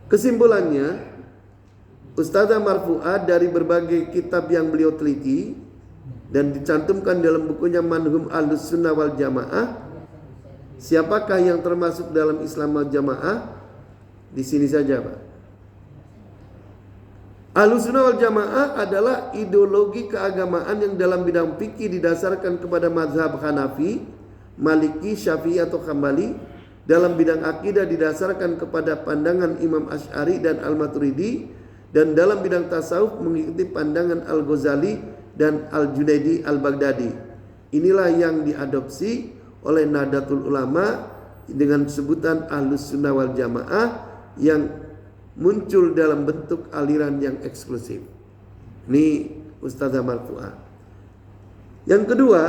Kesimpulannya, Ustazah Marfu'ah dari berbagai kitab yang beliau teliti dan dicantumkan dalam bukunya Manhum Ahlus Sunnah wal Jamaah. Siapakah yang termasuk dalam Islam wal Jamaah? Di sini saja, Pak. Ahlus Sunnah wal Jamaah adalah ideologi keagamaan yang dalam bidang fikih didasarkan kepada mazhab Hanafi, Maliki, Syafi'i atau Hambali. Dalam bidang akidah didasarkan kepada pandangan Imam Asy'ari dan Al-Maturidi. Dan dalam bidang tasawuf mengikuti pandangan Al-Ghazali dan Al-Junaidi Al-Baghdadi. Inilah yang diadopsi oleh Nahdlatul Ulama dengan sebutan Ahlus Sunnah wal Jamaah yang muncul dalam bentuk aliran yang eksklusif. Ini Ustazah Marfu'ah. Yang kedua,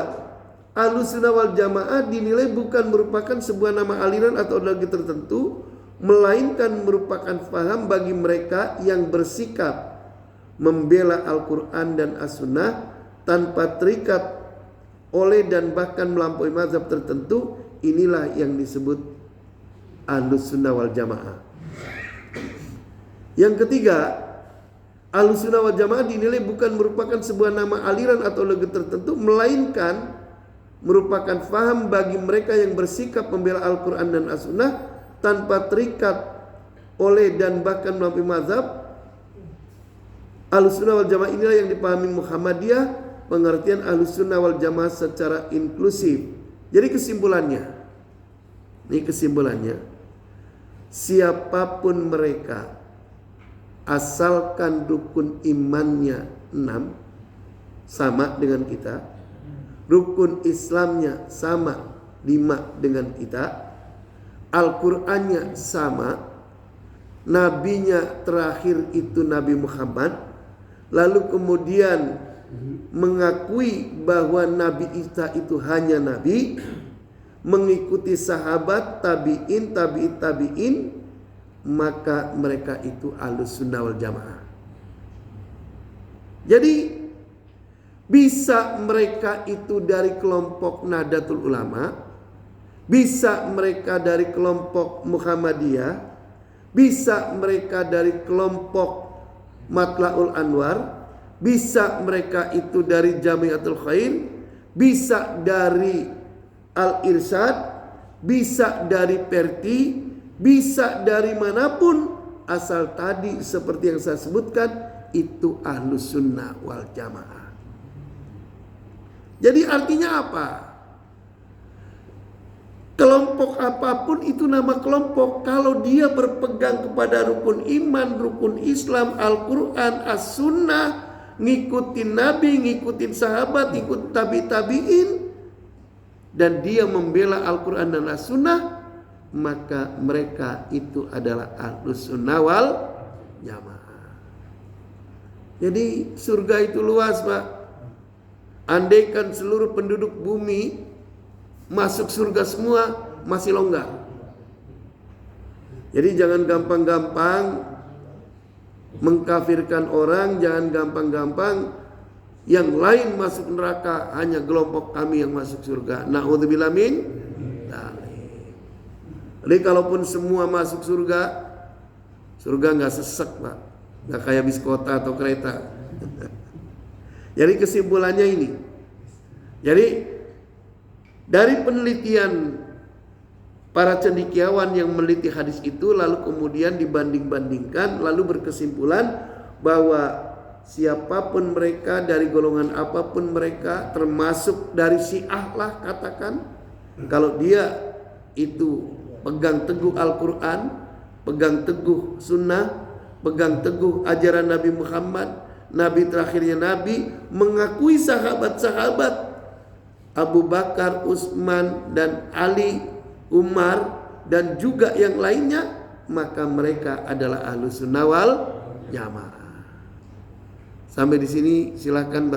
Ahlus Sunnah wal Jamaah dinilai bukan merupakan sebuah nama aliran atau ideologi tertentu, melainkan merupakan faham bagi mereka yang bersikap membela Al-Quran dan As-Sunnah tanpa terikat oleh dan bahkan melampaui mazhab tertentu. Inilah yang disebut Ahlus Sunnah wal Jamaah. Yang ketiga, Ahlus Sunnah wal Jamaah dinilai bukan merupakan sebuah nama aliran atau ideologi tertentu, melainkan merupakan faham bagi mereka yang bersikap membela Al-Quran dan As-Sunnah tanpa terikat oleh dan bahkan melampaui mazhab. Ahlus Sunnah wal Jamaah inilah yang dipahami Muhammadiyah, pengertian Ahlus Sunnah wal Jamaah secara inklusif. Jadi kesimpulannya, siapapun mereka, asalkan rukun imannya 6 sama dengan kita, rukun Islamnya sama 5 dengan kita, Al-Qur'annya sama, nabinya terakhir itu Nabi Muhammad, lalu kemudian mengakui bahwa Nabi Isa itu hanya nabi, mengikuti sahabat, tabi'in, tabi'in, maka mereka itu Ahlus Sunnah wal Jamaah. Jadi bisa mereka itu dari kelompok Nahdlatul Ulama, bisa mereka dari kelompok Muhammadiyah, bisa mereka dari kelompok Matla'ul Anwar, bisa mereka itu dari Jamiatul Khair, bisa dari Al-Irsyad, bisa dari Perti, bisa dari manapun, asal tadi seperti yang saya sebutkan itu Ahlus Sunnah wal Jamaah. Jadi artinya apa? Kelompok apapun itu nama kelompok, kalau dia berpegang kepada rukun iman, rukun Islam, Al-Quran, As-Sunnah, ngikutin Nabi, ngikutin sahabat, ngikut tabi'in, dan dia membela Al-Quran dan As-Sunnah, maka mereka itu adalah Ahlus Sunnah wal Jamaah. Jadi surga itu luas, Pak. Andaikan seluruh penduduk bumi masuk surga semua, masih longgar. Jadi jangan gampang-gampang mengkafirkan orang, jangan gampang-gampang yang lain masuk neraka, hanya kelompok kami yang masuk surga. Na'udzubillah min dzalik. Jadi kalaupun semua masuk surga, surga nggak sesek, Pak, nggak kayak bis kota atau kereta. Jadi kesimpulannya ini. Jadi dari penelitian para cendekiawan yang meneliti hadis itu, lalu kemudian dibanding-bandingkan, lalu berkesimpulan bahwa siapapun mereka, dari golongan apapun mereka, termasuk dari Syiah lah katakan, kalau dia itu pegang teguh Al-Quran, pegang teguh Sunnah, pegang teguh ajaran Nabi Muhammad, Nabi terakhirnya Nabi, mengakui sahabat-sahabat Abu Bakar, Utsman dan Ali, Umar dan juga yang lainnya, maka mereka adalah Ahlus Sunnah wal Jamaah. Sampai di sini silakan